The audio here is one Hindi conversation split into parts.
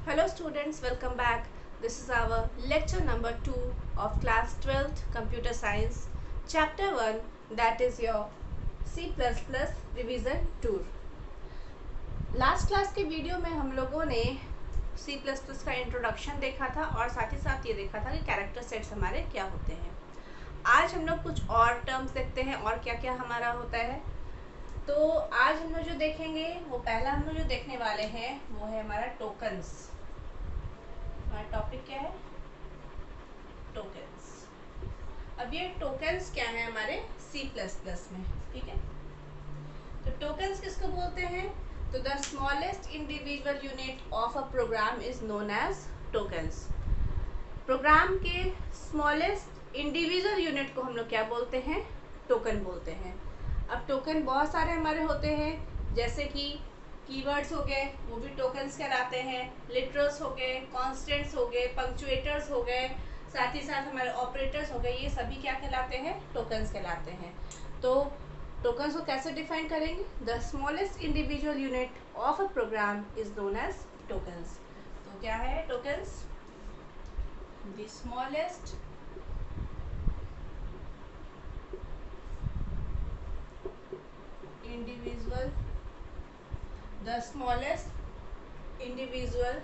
Hello students, welcome back. This is our lecture number 2 of class 12th Computer Science, chapter 1, that is your C++ revision tour. Last class के वीडियो में हम लोगों ने C++ का इंट्रोडक्शन देखा था और साथ ही साथ ये देखा था कि कैरेक्टर सेट्स हमारे क्या होते हैं। आज हम लोग कुछ और टर्म्स देखते हैं और क्या क्या हमारा होता है। तो आज हम लोग जो देखेंगे वो पहला हम लोग जो देखने वाले हैं वो है हमारा टोकन्स। हमारा टॉपिक क्या है? टोकन्स। अब ये टोकन्स क्या है हमारे C++ में, ठीक है। तो टोकन्स किसको बोलते हैं? तो the smallest individual unit of a program is known as tokens. Program के स्मॉलेस्ट इंडिविजुअल यूनिट को हम लोग क्या बोलते हैं? टोकन बोलते हैं। अब टोकन बहुत सारे हमारे होते हैं, जैसे कि कीवर्ड्स हो गए, वो भी टोकन्स कहलाते हैं। लिटरल्स हो गए, कॉन्स्टेंट्स हो गए, पंक्चुएटर्स हो गए, साथ ही साथ हमारे ऑपरेटर्स हो गए, ये सभी क्या कहलाते हैं? टोकन्स कहलाते हैं। तो टोकन्स को कैसे डिफाइन करेंगे? The smallest individual unit of a program is known as tokens. तो क्या है टोकन्स? द स्मॉलेस्ट individual the smallest individual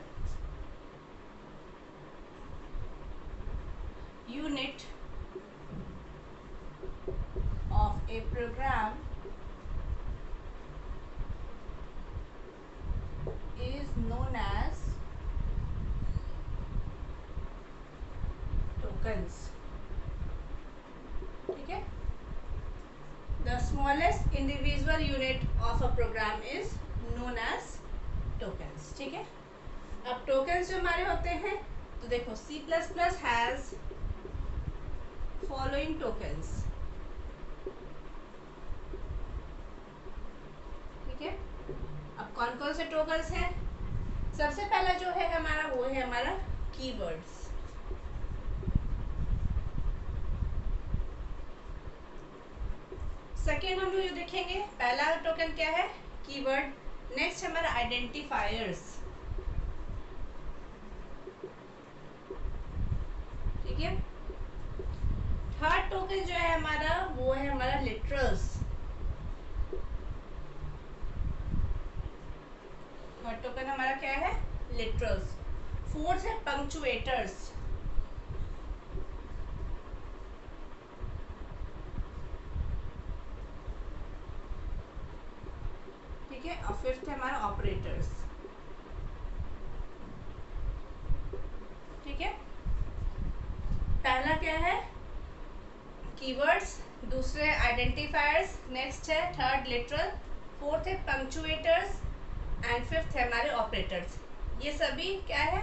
unit of a program is known as tokens, ठीक है। the smallest individual unit of a program is known as tokens, ठीक है। अब tokens जो हमारे होते हैं, तो देखो C++ has following tokens, ठीक है। अब कौन कौन से टोकन्स हैं? सबसे पहला जो है हमारा वो है हमारा कीवर्ड्स। सेकेंड हम लोग जो देखेंगे, पहला टोकन क्या है? कीवर्ड। नेक्स्ट हमारा आइडेंटिफायर्स, ठीक है। थर्ड टोकन जो है हमारा वो है हमारा लिटरल्स। थर्ड टोकन हमारा क्या है? लिटरल्स। फोर्थ है पंक्चुएटर्स, ठीक है। और फिफ्थ है हमारा ऑपरेटर्स, ठीक है। पहला क्या है? कीवर्ड्स, दूसरे आइडेंटिफायर्स, नेक्स्ट है थर्ड लिटरल, फोर्थ है पंक्चुएटर्स एंड फिफ्थ है हमारे ऑपरेटर्स। ये सभी क्या है?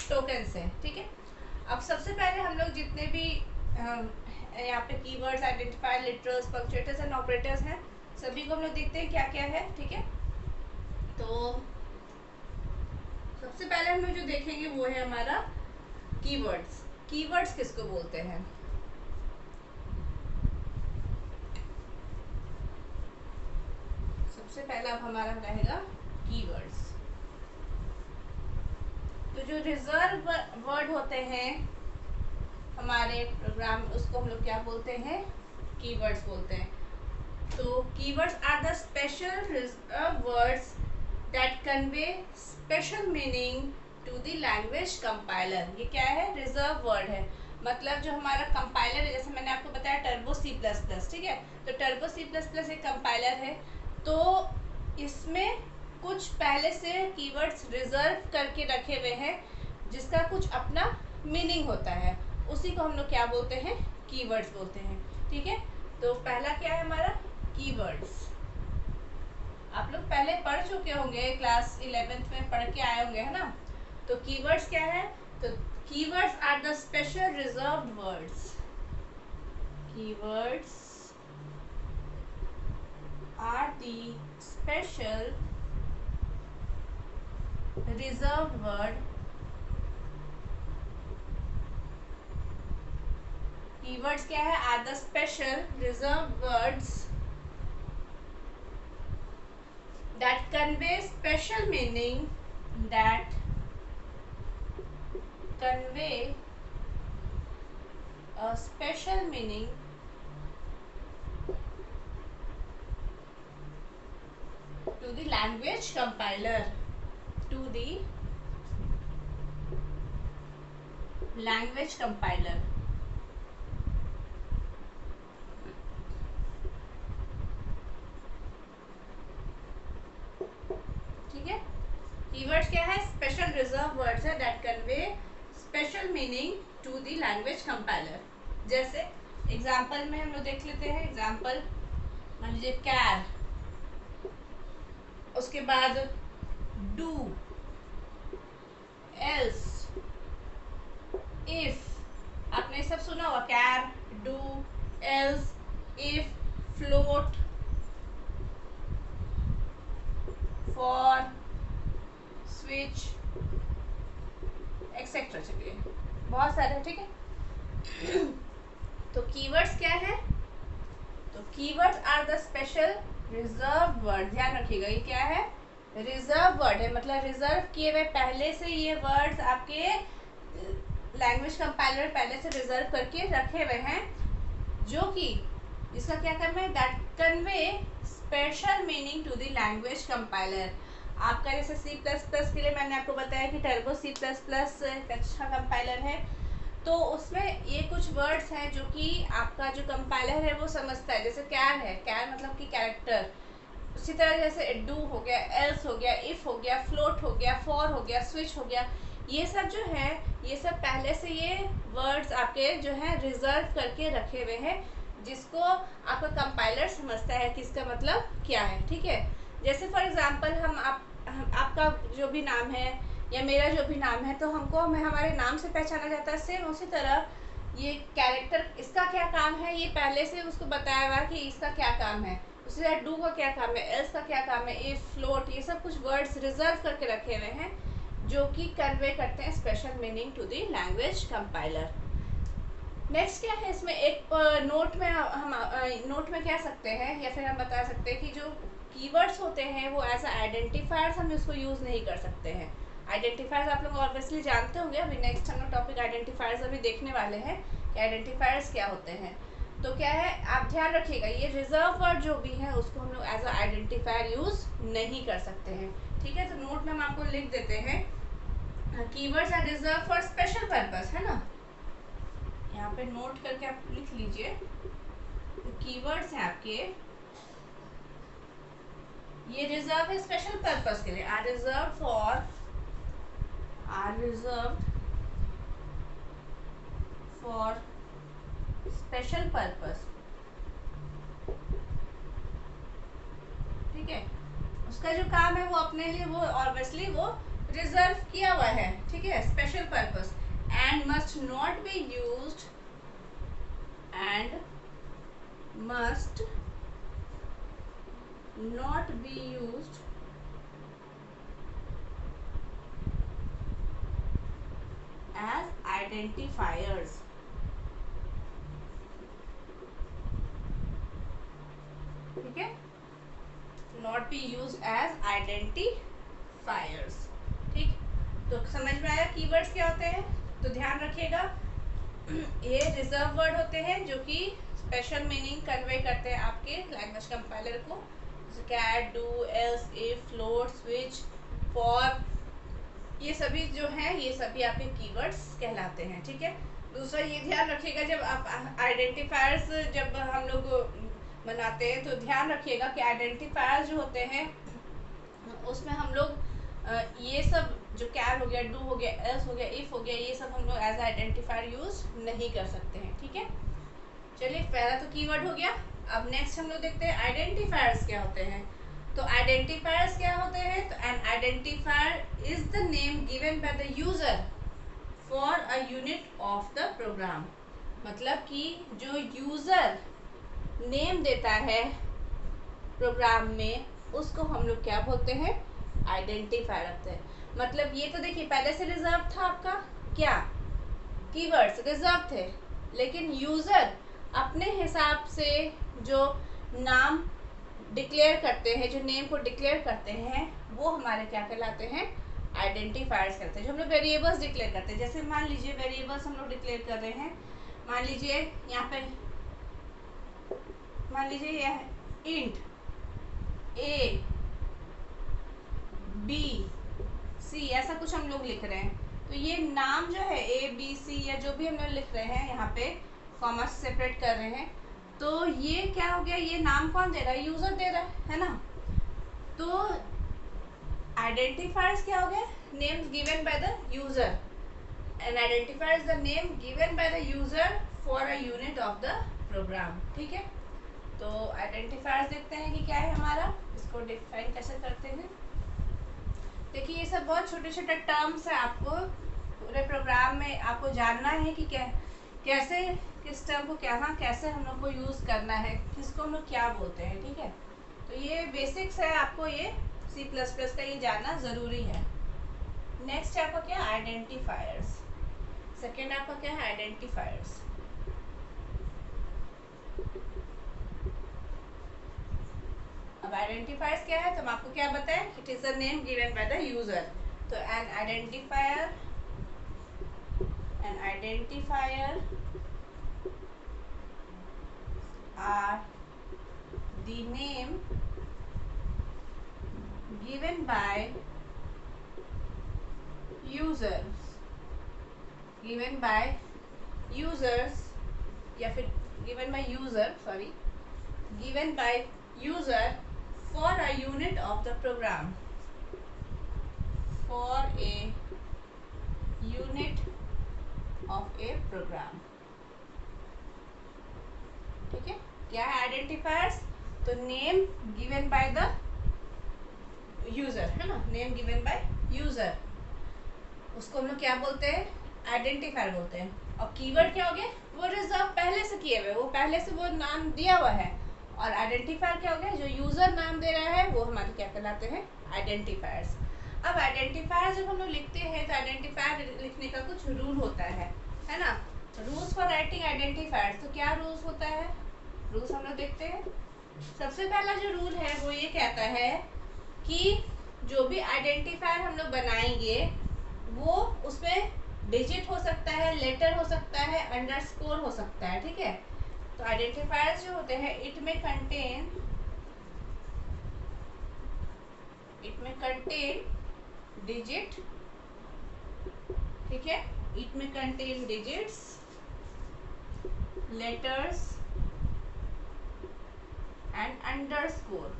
टोकन्स हैं, ठीक है। अब सबसे पहले हम लोग जितने भी यहाँ पे keywords, identifier, literals, punctuators and operators हैं, सभी को हम लोग देखते हैं क्या क्या है, ठीक है। तो सबसे पहले हम लोग जो देखेंगे वो है हमारा कीवर्ड्स। कीवर्ड्स किसको बोलते हैं? सबसे पहला अब हमारा रहेगा कीवर्ड्स। तो जो रिजर्व वर्ड होते हैं हमारे प्रोग्राम, उसको हम लोग क्या बोलते हैं? कीवर्ड्स बोलते हैं। तो keywords are the special reserve words that convey special meaning to the language compiler. ये क्या है? रिजर्व वर्ड है। मतलब जो हमारा कंपाइलर है, जैसे मैंने आपको बताया टर्बो C++, ठीक है। तो टर्बो C++ एक कंपाइलर है। तो इसमें कुछ पहले से कीवर्ड्स रिजर्व करके रखे हुए हैं, जिसका कुछ अपना मीनिंग होता है, उसी को हम लोग क्या बोलते हैं? कीवर्ड्स बोलते हैं, ठीक है। तो पहला क्या है हमारा? कीवर्ड्स। आप लोग पहले पढ़ चुके होंगे, क्लास 11th में पढ़ के आए होंगे, है ना। तो कीवर्ड्स क्या है? तो keywords are the special reserved words. Keywords are the special reserved word. Keywords क्या है? Are the special reserved words that convey special meaning, that convey a special meaning to the language compiler, to the language compiler. ठीक है, कीवर्ड्स क्या है? स्पेशल रिजर्व वर्ड्स है that convey special meaning to the language compiler. जैसे एग्जांपल में हम लोग देख लेते हैं। एग्जांपल मान लीजिए कैर, उसके बाद डू, एल्स, इफ, आपने सब सुना होगा, char, do, else, if, float, for, switch, etcetera. चलिए बहुत सारे हैं, ठीक है। तो कीवर्ड्स क्या है? तो keywords are the special reserve word. ध्यान रखिएगा, ये क्या है? रिजर्व वर्ड है, मतलब रिजर्व किए हुए, पहले से ये वर्ड्स आपके लैंग्वेज कंपाइलर पहले से रिजर्व करके रखे हुए हैं, जो कि इसका क्या करना है? That convey special meaning to the language compiler. आपका जैसे C++ के लिए मैंने आपको बताया कि टर्बो C++ एक अच्छा कंपाइलर है, तो उसमें ये कुछ वर्ड्स हैं जो कि आपका जो कंपाइलर है वो समझता है। जैसे कैर है, कैर मतलब कि कैरेक्टर। उसी तरह जैसे डू हो गया, एल्स हो गया, इफ हो गया, फ्लोट हो गया, फॉर हो गया, स्विच हो गया, ये सब जो है, ये सब पहले से ये वर्ड्स आपके जो है रिजर्व करके रखे हुए हैं, जिसको आपका कंपाइलर समझता है कि इसका मतलब क्या है। ठीक है, जैसे फॉर एग्जांपल आपका जो भी नाम है या मेरा जो भी नाम है, तो हमको हमें हमारे नाम से पहचाना जाता है। सेम उसी तरह ये कैरेक्टर, इसका क्या काम है, ये पहले से उसको बताया हुआ है कि इसका क्या काम है। उसी तरह डू का क्या काम है, एल्स का क्या काम है, इफ, फ्लोट, ये सब कुछ वर्ड्स रिजर्व करके रखे हुए हैं जो कि कन्वे करते हैं special meaning to the language compiler. Next क्या है इसमें? एक नोट में हम नोट में कह सकते हैं या फिर हम बता सकते हैं कि जो कीवर्ड्स होते हैं वो एज आइडेंटिफायर्स हम इसको यूज़ नहीं कर सकते हैं। आइडेंटिफायर्स आप लोग ऑब्वियसली जानते होंगे। अभी नेक्स्ट हम लोग टॉपिक आइडेंटिफायर्स अभी देखने वाले हैं कि आइडेंटिफायर्स क्या होते हैं। तो क्या है, आप ध्यान रखिएगा, ये रिजर्व वर्ड जो भी है उसको हम लोग एज आइडेंटिफायर यूज़ नहीं कर सकते हैं। ठीक है, तो नोट में हम आपको लिख देते हैं, keywords are reserve for special purpose, है ना। यहाँ पे नोट करके आप लिख लीजिए। कीवर्ड्स हैं आपके, ये रिजर्व है स्पेशल पर्पस के लिए। Are reserve for special purpose. ठीक है, उसका जो काम है वो अपने लिए, वो ऑब्वियसली वो रिजर्व किया हुआ है। ठीक है, special purpose. And must not be used, and must not be used as identifiers। ठीक है, not be used as identifiers। ठीक, तो समझ में आया कीवर्ड्स क्या होते हैं? तो ध्यान रखिएगा, ये रिजर्व वर्ड होते हैं जो कि स्पेशल मीनिंग कन्वे करते हैं आपके लैंग्वेज कंपाइलर को। Cat, do, else, if, float, switch, for, ये सभी जो हैं ये सभी आपके कीवर्ड्स कहलाते हैं। ठीक है, दूसरा ये ध्यान रखिएगा, जब आप आइडेंटिफायर्स जब हम लोग बनाते हैं तो ध्यान रखिएगा कि आइडेंटिफायर्स जो होते हैं उसमें हम लोग ये सब जो कैर हो गया, डू हो गया, एल्स हो गया, इफ हो गया, ये सब हम लोग एज आइडेंटिफायर यूज नहीं कर सकते हैं। ठीक है, चलिए पहला तो कीवर्ड हो गया। अब नेक्स्ट हम लोग देखते हैं आइडेंटिफायर्स क्या होते हैं। तो आइडेंटिफायर्स क्या होते हैं? तो an identifier is the name given by the user for a unit of the program. मतलब कि जो यूजर नेम देता है प्रोग्राम में, उसको हम लोग क्या बोलते हैं? आइडेंटिफायर रखते हैं। मतलब ये तो देखिए पहले से रिजर्व था आपका, क्या कीवर्ड्स रिजर्व थे, लेकिन यूजर अपने हिसाब से जो नाम डिक्लेयर करते हैं, जो नेम को डिक्लेयर करते हैं, वो हमारे क्या कहलाते हैं? आइडेंटिफायर्स करते हैं, जो हम लोग वेरिएबल्स डिक्लेयर करते हैं। जैसे मान लीजिए वेरिएबल्स हम लोग डिक्लेयर कर रहे हैं, मान लीजिए यहाँ पे मान लीजिए यह इंट ए बी सी ऐसा कुछ हम लोग लिख रहे हैं, तो ये नाम जो है ए बी सी या जो भी हम लोग लिख रहे हैं यहाँ पे कॉमा सेपरेट कर रहे हैं, तो ये क्या हो गया, ये नाम कौन दे रहा है, यूजर दे रहा है ना। तो आइडेंटिफायर्स क्या हो गया, names given by the user, and identifier is the name given by the user for a unit of the program. ठीक है, तो आइडेंटिफायर्स देखते हैं कि क्या है हमारा, इसको डिफाइन कैसे करते हैं। देखिए ये सब बहुत छोटे छोटे टर्म्स है, आपको पूरे प्रोग्राम में आपको जानना है कि कैसे किस टर्म को कैसे हम लोग को यूज़ करना है, किसको हम लोग क्या बोलते हैं। ठीक है, तो ये बेसिक्स है, आपको ये C++ का ये जानना ज़रूरी है। नेक्स्ट आपका क्या है, आइडेंटिफायर्स। सेकेंड आपका क्या है, आइडेंटिफायर्स। अब आइडेंटिफायर्स क्या है, तो हम आपको क्या बताएं, it is a name given by the user. तो an identifier are the name given by users या फिर given by user for a unit of the program, for a unit of a program। ठीक है, क्या है आइडेंटिफायर्स, तो name given by the user है ना, नेम गिवन बाय यूजर, उसको हम लोग क्या बोलते हैं, आइडेंटिफायर बोलते हैं। और कीवर्ड क्या हो गया, वो रिजर्व पहले से किए हुए, वो पहले से वो नाम दिया हुआ है। और आइडेंटिफायर क्या हो गया, जो यूजर नाम दे रहा है वो हमारे क्या कहलाते हैं, आइडेंटिफायर्स। अब आइडेंटिफायर जब हम लोग लिखते हैं तो आइडेंटिफायर लिखने का कुछ रूल होता है ना, रूल्स फॉर राइटिंग आइडेंटिफायर्स। तो क्या रूल्स होता है, रूल्स हम लोग देखते हैं। सबसे पहला जो रूल है वो ये कहता है कि जो भी आइडेंटिफायर हम लोग बनाएंगे वो उसमें डिजिट हो सकता है, लेटर हो सकता है, अंडरस्कोर हो सकता है। ठीक है, तो आइडेंटिफायर्स जो होते हैं इट में कंटेन डिजिट। ठीक है, इट में contain digits, letters and underscore.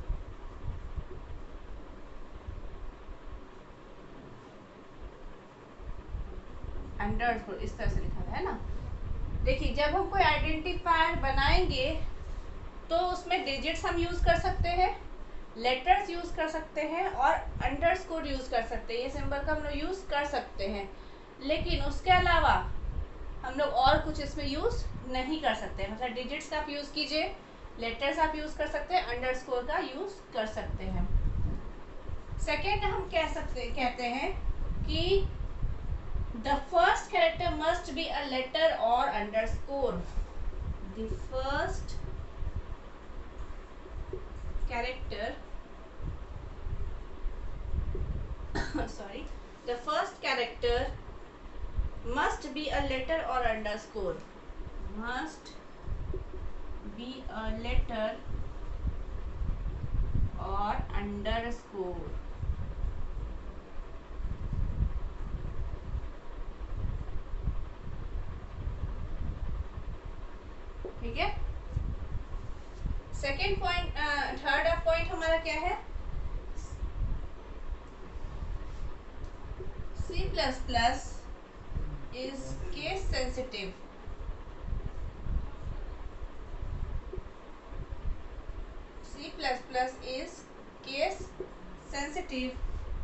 Underscore इस तरह से लिखा है ना। देखिए जब हम कोई आइडेंटिफायर बनाएंगे तो उसमें डिजिट्स हम यूज कर सकते हैं, लेटर्स यूज कर सकते हैं और अंडरस्कोर यूज कर सकते हैं। ये सिंबल का हम लोग यूज कर सकते हैं, लेकिन उसके अलावा हम लोग और कुछ इसमें यूज नहीं कर सकते। मतलब डिजिट्स का आप यूज कीजिए, लेटर्स आप यूज कर सकते हैं, अंडरस्कोर का यूज कर सकते हैं। सेकेंड हम कहते हैं कि the first character must be a letter or underscore। The first character the first character must be a letter or underscore, must be a letter or underscore। ठीक है, सेकेंड पॉइंट, थर्ड पॉइंट हमारा क्या है, C++ is case sensitive। C++ is case sensitive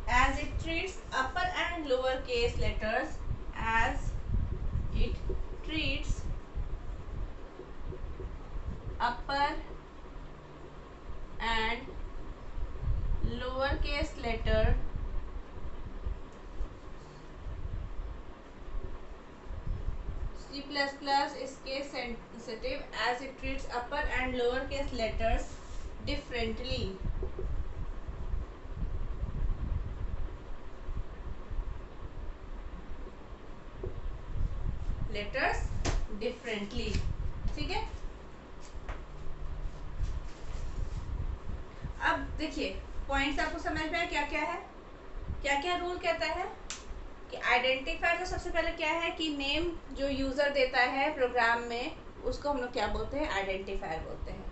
as it treats upper and lower case letters as it treats upper and lower case letter C++ is case sensitive as it treats upper and lower case letters differently। Letters differently. ठीक है, अब देखिए पॉइंट्स आपको समझ में आया क्या क्या है, क्या क्या रूल कहता है कि आइडेंटिफायर तो सबसे पहले क्या है कि नेम जो यूज़र देता है प्रोग्राम में उसको हम लोग क्या बोलते हैं, आइडेंटिफायर बोलते हैं।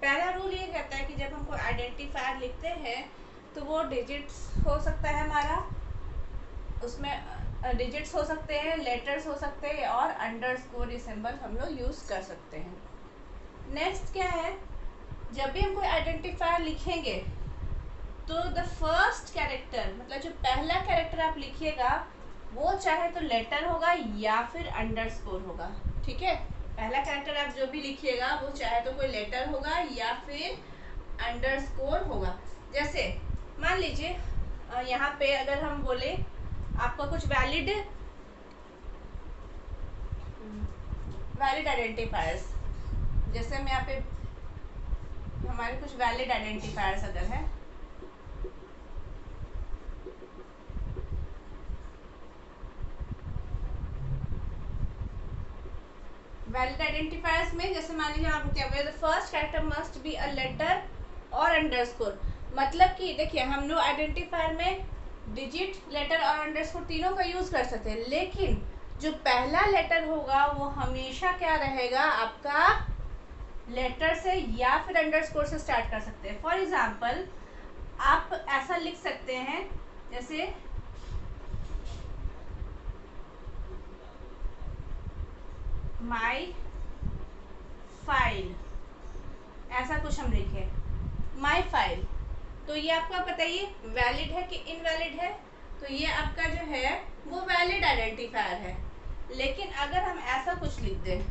पहला रूल ये कहता है कि जब हम कोई आइडेंटिफायर लिखते हैं तो वो डिजिट्स हो सकता है हमारा, उसमें डिजिट्स हो सकते हैं, लेटर्स हो सकते हैं और अंडरस्कोर ये सिंबल हम लोग यूज़ कर सकते हैं। नेक्स्ट क्या है, जब भी हम कोई आइडेंटिफायर लिखेंगे तो द फर्स्ट कैरेक्टर मतलब जो पहला कैरेक्टर आप लिखिएगा वो चाहे तो लेटर होगा या फिर अंडरस्कोर होगा। ठीक है, पहला कैरेक्टर आप जो भी लिखिएगा वो चाहे तो कोई लेटर होगा या फिर अंडरस्कोर होगा। जैसे मान लीजिए यहाँ पे अगर हम बोले आपका कुछ वैलिड आइडेंटिफायर्स, जैसे हम यहाँ पे हमारे कुछ वैलिड आइडेंटिफायर्स अगर है, वैलिड आइडेंटिफायर्स में जैसे मान लीजिए आपको क्या बोले, the first character must be a letter और अंडरस्कोर। मतलब कि देखिए हम लोग आइडेंटिफायर में डिजिट, लेटर और अंडरस्कोर तीनों का यूज कर सकते हैं, लेकिन जो पहला लेटर होगा वो हमेशा क्या रहेगा आपका लेटर से या फिर अंडरस्कोर से स्टार्ट कर सकते हैं। फॉर एग्जाम्पल आप ऐसा लिख सकते हैं जैसे माई फाइल, ऐसा कुछ हम लिखे माई फाइल, तो ये आपका बताइए वैलिड है कि इनवैलिड है, तो ये आपका जो है वो वैलिड आइडेंटिफायर है। लेकिन अगर हम ऐसा कुछ लिख दें,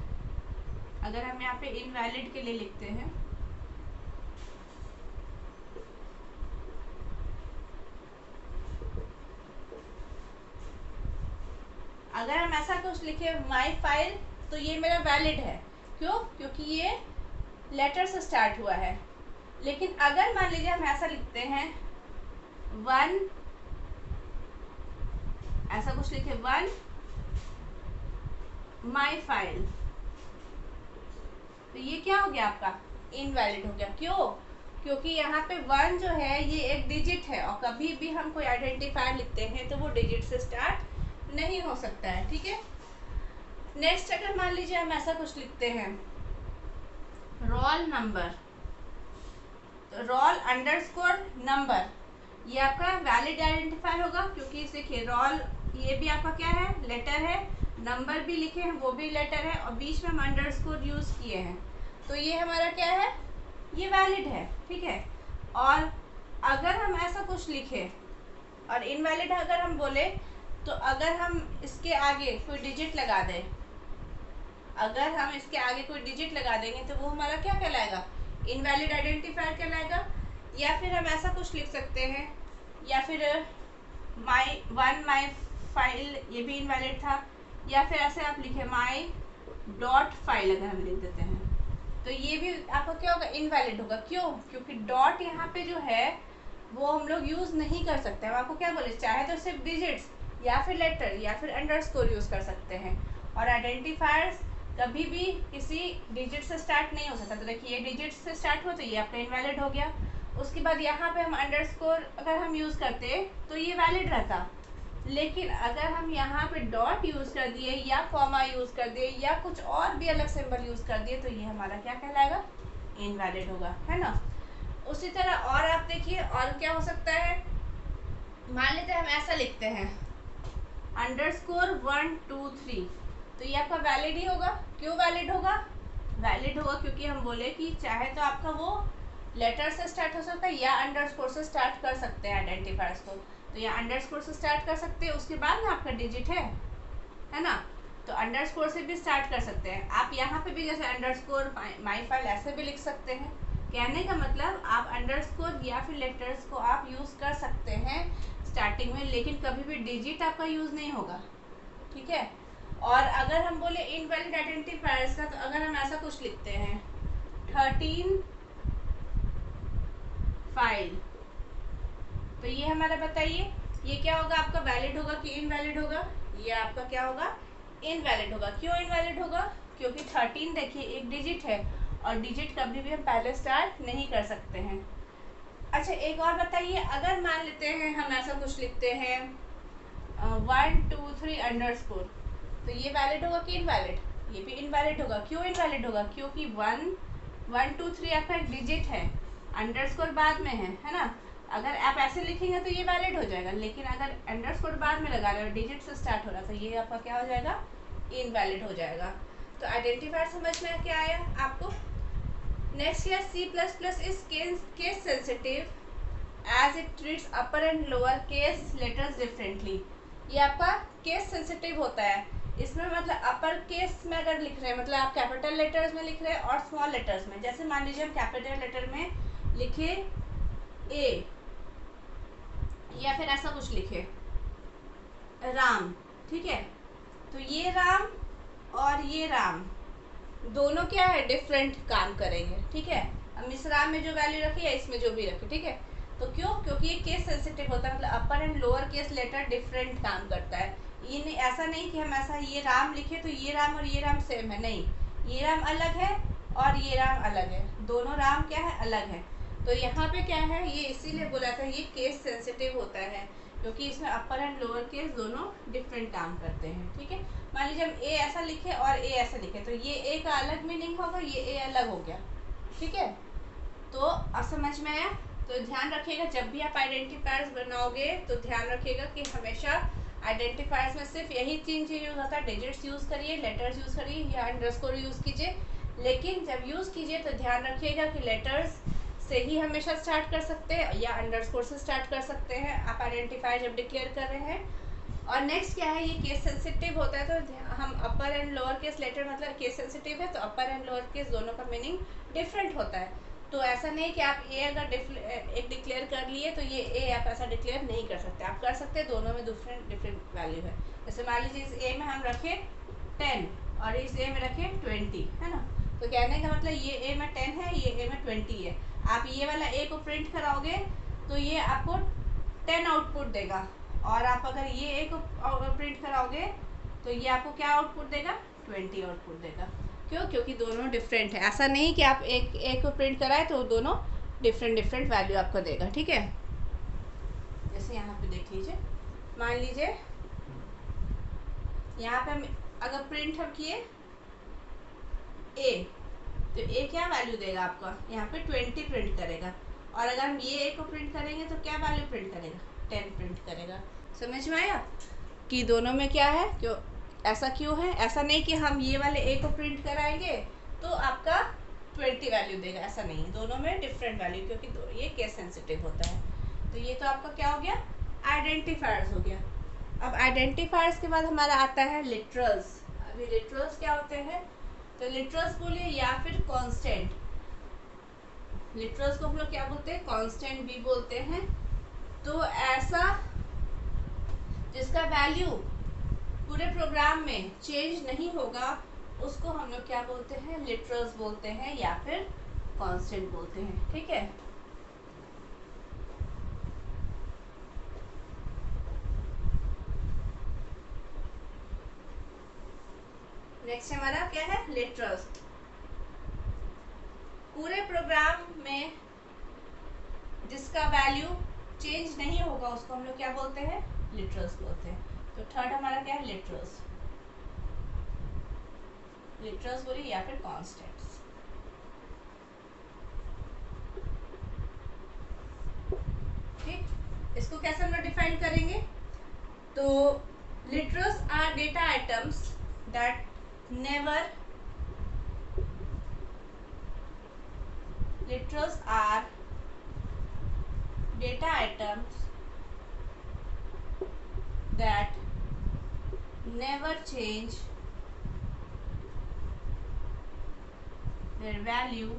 अगर हम यहाँ पे इनवैलिड के लिए लिखते हैं, अगर हम ऐसा कुछ लिखे माई फाइल, तो ये मेरा वैलिड है। क्यों? क्योंकि ये लेटर से स्टार्ट हुआ है। लेकिन अगर मान लीजिए हम ऐसा लिखते हैं वन, ऐसा कुछ लिखे वन माई फाइल, तो ये क्या हो गया आपका इनवैलिड हो गया। क्यों? क्योंकि यहाँ पे वन जो है ये एक डिजिट है और कभी भी हम कोई आइडेंटिफायर लिखते हैं तो वो डिजिट से स्टार्ट नहीं हो सकता है। ठीक है, नेक्स्ट अगर मान लीजिए हम ऐसा कुछ लिखते हैं रोल नंबर, तो रोल अंडरस्कोर नंबर, ये आपका वैलिड आइडेंटिफायर होगा क्योंकि देखिए रोल ये भी आपका क्या है लेटर है, नंबर भी लिखे हैं वो भी लेटर है और बीच में हम अंडरस्कोर यूज किए हैं, तो ये हमारा क्या है, ये वैलिड है। ठीक है, और अगर हम ऐसा कुछ लिखे और इनवैलिड अगर हम बोले, तो अगर हम इसके आगे कोई डिजिट लगा दें, अगर हम इसके आगे कोई डिजिट लगा देंगे तो वो हमारा क्या कहलाएगा, इनवैलिड आइडेंटिफायर कहलाएगा। या फिर हम ऐसा कुछ लिख सकते हैं, या फिर माई वन माई फाइल, ये भी इनवैलिड था, या फिर ऐसे आप लिखे माई डॉट फाइल अगर हम लिख देते हैं तो ये भी आपका क्या होगा, इनवैलिड होगा। क्यों? क्योंकि डॉट यहाँ पे जो है वो हम लोग यूज़ नहीं कर सकते। हम आपको क्या बोले, चाहे तो सिर्फ डिजिट्स या फिर लेटर या फिर अंडरस्कोर यूज़ कर सकते हैं, और आइडेंटिफायर्स कभी भी किसी डिजिट से स्टार्ट नहीं हो सकता। तो देखिए ये डिजिट से स्टार्ट हुआ तो ये आपका इनवैलिड हो गया। उसके बाद यहाँ पे हम अंडरस्कोर अगर हम यूज़ करते तो ये वैलिड रहता, लेकिन अगर हम यहाँ पे डॉट यूज़ कर दिए या कॉमा यूज़ कर दिए या कुछ और भी अलग सिंबल यूज़ कर दिए तो ये हमारा क्या कहलाएगा, इनवैलिड होगा, है ना। उसी तरह और आप देखिए और क्या हो सकता है, मान लेते हैं हम ऐसा लिखते हैं अंडरस्कोर 1 2 3, तो ये आपका वैलिड ही होगा। क्यों वैलिड होगा? वैलिड होगा क्योंकि हम बोले कि चाहे तो आपका वो लेटर से स्टार्ट हो सकता है या अंडरस्कोर से स्टार्ट कर सकते हैं आइडेंटिफायर्स को, तो यहाँ अंडरस्कोर से स्टार्ट कर सकते हैं, उसके बाद ना आपका डिजिट है ना, तो अंडरस्कोर से भी स्टार्ट कर सकते हैं। आप यहाँ पे भी जैसे अंडरस्कोर माई फाइल ऐसे भी लिख सकते हैं। कहने का मतलब आप अंडरस्कोर या फिर लेटर्स को आप यूज़ कर सकते हैं स्टार्टिंग में, लेकिन कभी भी डिजिट आपका यूज़ नहीं होगा। ठीक है, और अगर हम बोले इनवैलिड आइडेंटिफायर्स का, तो अगर हम ऐसा कुछ लिखते हैं 13 फाइल, तो ये हमारा बताइए ये क्या होगा, आपका वैलिड होगा कि इनवैलिड होगा, ये आपका क्या होगा, इनवैलिड होगा। क्यों इनवैलिड होगा? क्योंकि 13 देखिए एक डिजिट है और डिजिट कभी भी हम पहले स्टार्ट नहीं कर सकते हैं। अच्छा एक और बताइए, अगर मान लेते हैं हम ऐसा कुछ लिखते हैं 1 2 3 अंडरस्कोर, तो ये वैलिड होगा कि इनवैलिड? ये भी इनवैलिड होगा। क्यों इनवैलिड होगा? क्योंकि 1 2 3 आपका एक डिजिट है, अंडरस्कोर बाद में है ना। अगर आप ऐसे लिखेंगे तो ये वैलिड हो जाएगा, लेकिन अगर अंडरस्कोर बाद में लगा रहे हो, डिजिट से स्टार्ट हो रहा, तो ये आपका क्या हो जाएगा? इनवैलिड हो जाएगा। तो आइडेंटिफायर समझ में क्या आया आपको? नेक्स्ट है C++ is case sensitive as it treats upper and lower case letters differently. ये आपका केस सेंसिटिव होता है। इसमें मतलब अपर केस में अगर लिख रहे हैं, मतलब आप कैपिटल लेटर्स में लिख रहे हैं और स्मॉल लेटर्स में, जैसे मान लीजिए हम कैपिटल लेटर में लिखे ए, या फिर ऐसा कुछ लिखे राम, ठीक है, तो ये राम और ये राम दोनों क्या है? डिफरेंट काम करेंगे, ठीक है। हम इस राम में जो वैल्यू रखे या इसमें जो भी रखे, ठीक है। तो क्यों? क्योंकि ये केस सेंसिटिव होता है, मतलब upper and lower case letter different काम करता है। ये नहीं, ऐसा नहीं कि हम ऐसा ये राम लिखे तो ये राम और ये राम सेम है, नहीं, ये राम अलग है और ये राम अलग है, दोनों राम क्या है? अलग है। तो यहाँ पे क्या है, ये इसीलिए बोला था ये केस सेंसिटिव होता है, क्योंकि इसमें अपर एंड लोअर केस दोनों डिफरेंट काम करते हैं, ठीक है। मान लीजिए हम ए ऐसा लिखे और ए ऐसा लिखे, तो ये ए का अलग मीनिंग होगा, ये ए अलग हो गया, ठीक है। तो अब समझ में आया? तो ध्यान रखिएगा जब भी आप आइडेंटिफायर्स बनाओगे तो ध्यान रखिएगा कि हमेशा आइडेंटिफायर्स में सिर्फ यही 3 चीज़ यूज़ होता है। डिजिट्स यूज़ करिए, लेटर्स यूज़ करिए या अंडरस्कोर यूज़ कीजिए, लेकिन जब यूज़ कीजिए तो ध्यान रखिएगा कि लेटर्स से ही हमेशा स्टार्ट कर सकते हैं या अंडरस्कोर से स्टार्ट कर सकते हैं आप आइडेंटिफायर जब डिक्लेयर कर रहे हैं। और नेक्स्ट क्या है, ये केस सेंसिटिव होता है, तो हम अपर एंड लोअर केस लेटर, मतलब केस सेंसिटिव है तो अपर एंड लोअर केस दोनों का मीनिंग डिफरेंट होता है। तो ऐसा नहीं कि आप ए अगर एक डिक्लेयर कर लिए तो ये ए आप ऐसा डिक्लेयर नहीं कर सकते, आप कर सकते हैं, दोनों में डिफरेंट वैल्यू है। जैसे मान लीजिए इस ए में हम रखें 10 और इस ए में रखें 20, है ना। तो कहने का मतलब ये ए में 10 है, ये ए में 20 है। आप ये वाला ए को प्रिंट कराओगे तो ये आपको 10 आउटपुट देगा, और आप अगर ये ए को प्रिंट कराओगे तो ये आपको क्या आउटपुट देगा? 20 आउटपुट देगा। क्यों? क्योंकि दोनों डिफरेंट है। ऐसा नहीं कि आप एक को प्रिंट कराए तो दोनों डिफरेंट वैल्यू आपको देगा, ठीक है। जैसे यहाँ पे देख लीजिए, मान लीजिए यहाँ पे हम अगर प्रिंट हम किए ए, तो ए क्या वैल्यू देगा आपका? यहाँ पे 20 प्रिंट करेगा, और अगर हम ये ए को प्रिंट करेंगे तो क्या वैल्यू प्रिंट करेगा? 10 प्रिंट करेगा। समझ में आया कि दोनों में क्या है? क्यों ऐसा क्यों है? ऐसा नहीं कि हम ये वाले ए को प्रिंट कराएंगे तो आपका 20 वैल्यू देगा, ऐसा नहीं, दोनों में डिफरेंट वैल्यू, क्योंकि ये केस सेंसिटिव होता है। तो ये तो आपका क्या हो गया? आइडेंटिफायर्स हो गया। अब आइडेंटिफायर्स के बाद हमारा आता है लिटरल्स। अभी लिटरल्स क्या होते हैं? तो लिटरल्स बोलिए या फिर कांस्टेंट। लिटरल्स को हम लोग क्या बोलते हैं? कांस्टेंट भी बोलते हैं। तो ऐसा जिसका वैल्यू पूरे प्रोग्राम में चेंज नहीं होगा उसको हम लोग क्या बोलते हैं? लिटरल्स बोलते हैं या फिर कांस्टेंट बोलते हैं, ठीक है। नेक्स्ट हमारा क्या है? लिटरल्स। पूरे प्रोग्राम में जिसका वैल्यू चेंज नहीं होगा उसको हम लोग क्या बोलते हैं? लिटरल्स बोलते हैं। तो थर्ड हमारा क्या है? लिटरल्स। लिटरल्स बोलिए या फिर कांस्टेंट्स, ठीक। इसको कैसे हम लोग डिफाइन करेंगे? तो literals are data items that never literals are data items that never change their value,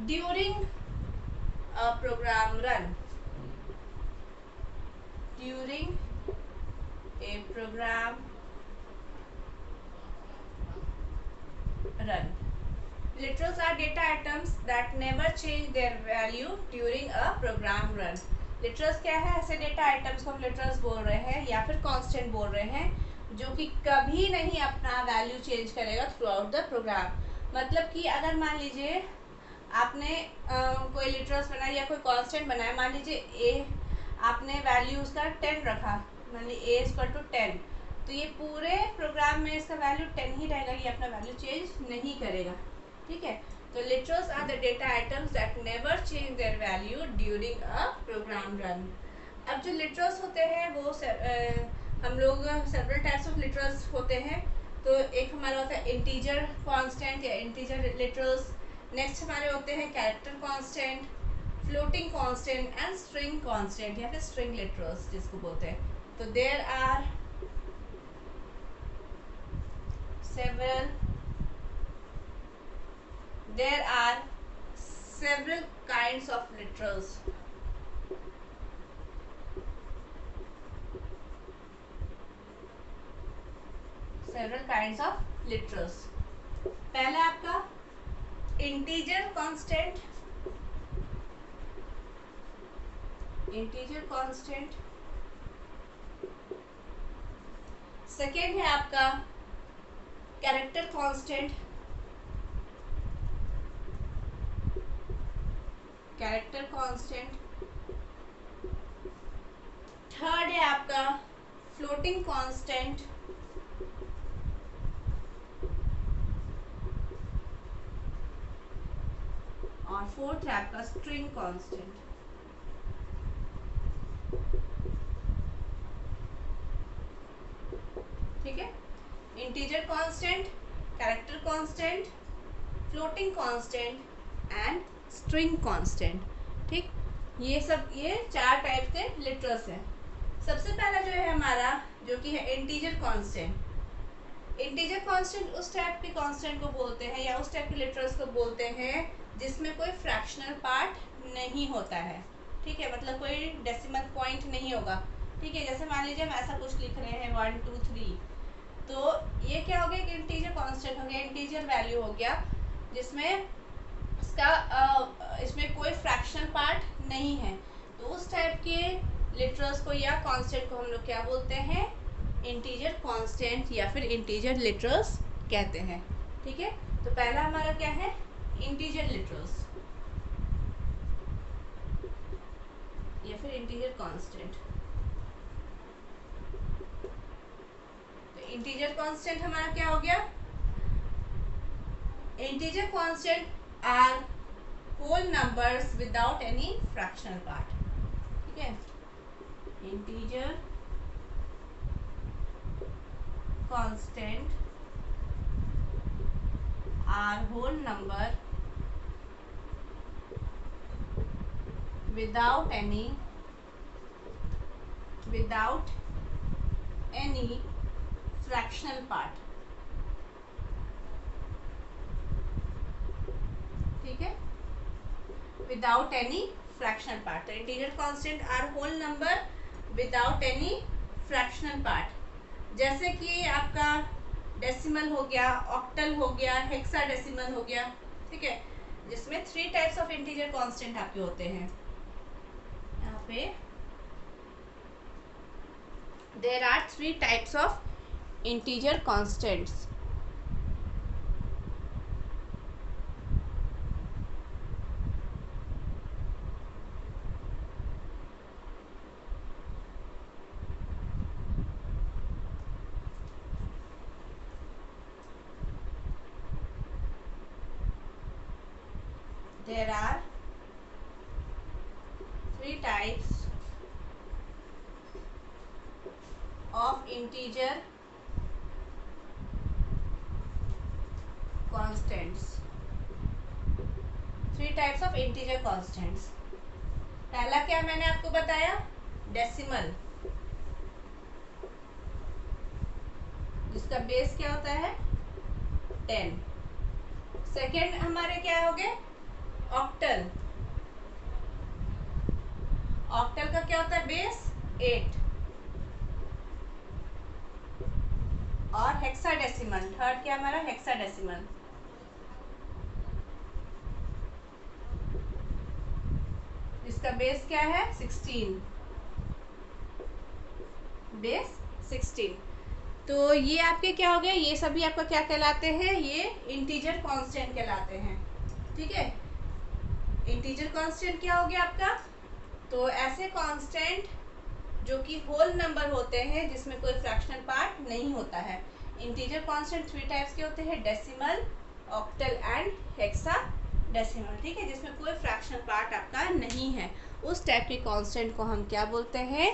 during a program run. During a program run. Literals are data items that never change their value during a program run. Literals क्या है? ऐसे डेटा आइटम्स को हम लिटरल्स बोल रहे हैं या फिर कांस्टेंट बोल रहे हैं जो कि कभी नहीं अपना वैल्यू चेंज करेगा थ्रू आउट द प्रोग्राम। मतलब कि अगर मान लीजिए आपने कोई लिटरल्स बनाया या कोई कांस्टेंट बनाया, मान लीजिए ए, आपने वैल्यू उसका 10 रखा, मान लीजिए ए इक्वल टू 10, तो ये पूरे प्रोग्राम में इसका वैल्यू 10 ही रहेगा, ये अपना वैल्यू चेंज नहीं करेगा। ठीक है, तो literals are the data items that never change their value during a program run. अब जो लिटरल्स होते हैं वो हम लोग सेवरल टाइप्स ऑफ लिटरल्स होते हैं। तो एक हमारा होता है इंटीजर कांस्टेंट या इंटीजर लिटरल्स। नेक्स्ट हमारे होते हैं character constant, floating constant and string constant या फिर स्ट्रिंग लिटरल्स जिसको बोलते हैं। तो there are several kinds of literals. Several kinds of literals. पहला आपका इंटीजर कांस्टेंट, सेकेंड है आपका कैरेक्टर कांस्टेंट, थर्ड है आपका फ्लोटिंग कांस्टेंट, और फोर्थ है आपका स्ट्रिंग कांस्टेंट। ठीक है, integer constant, character constant, floating constant and string constant. ठीक, ये सब ये 4 टाइप के लिटरल्स हैं। सबसे पहला जो है हमारा, जो कि है इंटीजर कांस्टेंट। इंटीजर कांस्टेंट उस टाइप के कांस्टेंट को बोलते हैं या उस टाइप के लिटरल्स को बोलते हैं जिसमें कोई फ्रैक्शनल पार्ट नहीं होता है। ठीक है, मतलब कोई डेसिमल पॉइंट नहीं होगा। ठीक है, जैसे मान लीजिए हम ऐसा कुछ लिख रहे हैं 1 2 3, तो ये क्या हो गया कि इंटीजर कांस्टेंट हो गया, इंटीजर वैल्यू हो गया जिसमें इसमें कोई फ्रैक्शनल पार्ट नहीं है। तो उस टाइप के लिटरल्स को या कांस्टेंट को हम लोग क्या बोलते हैं? इंटीजर कांस्टेंट या फिर इंटीजर लिटरल्स कहते हैं। ठीक है, तो पहला हमारा क्या है? इंटीजर लिटरल्स या फिर इंटीजर कांस्टेंट। तो इंटीजर कांस्टेंट हमारा क्या हो गया? Integer constant are whole numbers without any fractional part. ठीक है, integer constant are whole number without any fractional part. ठीक है, विदाउट एनी फ्रैक्शनल पार्ट। तो integer constant are whole number without any fractional part. जैसे कि आपका डेसिमल हो गया, ऑक्टल हो गया, हेक्साडेसिमल हो गया। ठीक है, जिसमें 3 टाइप्स ऑफ इंटीजर कांस्टेंट आपके होते हैं। यहाँ पे there are 3 types of integer constants. There are 3 types of integer constants. 3 types of integer constants. पहला क्या मैंने आपको बताया? डेसिमल, जिसका बेस क्या होता है? 10। सेकेंड हमारे क्या हो गए? ऑक्टल। ऑक्टल का क्या होता है? बेस 8। और हेक्साडेसिमल, थर्ड क्या हमारा? हेक्साडेसिमल। बेस क्या है 16, बेस 16। तो ये आपके क्या हो गया, ये सभी आपका क्या कहलाते हैं, ये इंटीजर कांस्टेंट कहलाते हैं। ठीक है, इंटीजर कांस्टेंट क्या हो गया आपका, तो ऐसे कांस्टेंट जो कि होल नंबर होते हैं जिसमें कोई फ्रैक्शनल पार्ट नहीं होता है। इंटीजर कांस्टेंट 3 टाइप्स के होते हैं, डेसिमल, ऑक्टल एंड हेक्साडेसिमल। ठीक है, जिसमें कोई फ्रैक्शनल पार्ट आपका नहीं है, उस टाइप के कांस्टेंट को हम क्या बोलते हैं,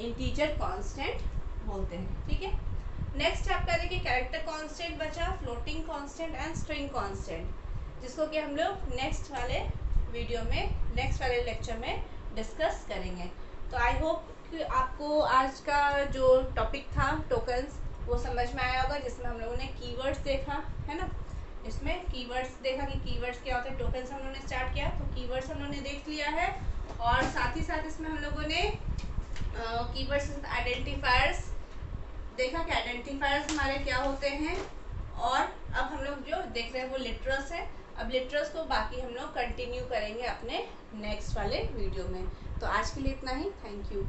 इंटीजर कांस्टेंट बोलते हैं। ठीक है, नेक्स्ट आपका देखिए कैरेक्टर कांस्टेंट बचा, floating constant and string constant, जिसको कि हम लोग नेक्स्ट वाले वीडियो में, नेक्स्ट वाले लेक्चर में डिस्कस करेंगे। तो आई होप कि आपको आज का जो टॉपिक था टोकन्स वो समझ में आया होगा, जिसमें हम लोगों ने कीवर्ड्स देखा है ना, इसमें कीवर्ड्स देखा कि कीवर्ड्स क्या होते हैं। टोकन्स हम लोगों ने स्टार्ट किया तो कीवर्ड्स हम लोगों ने देख लिया है, और साथ ही साथ इसमें हम लोगों ने कीवर्ड्स आइडेंटिफायर्स देखा कि आइडेंटिफायर्स हमारे क्या होते हैं। और अब हम लोग जो देख रहे हैं वो लिटरल्स है। अब लिटरल्स को बाकी हम लोग कंटिन्यू करेंगे अपने नेक्स्ट वाले वीडियो में। तो आज के लिए इतना ही, थैंक यू।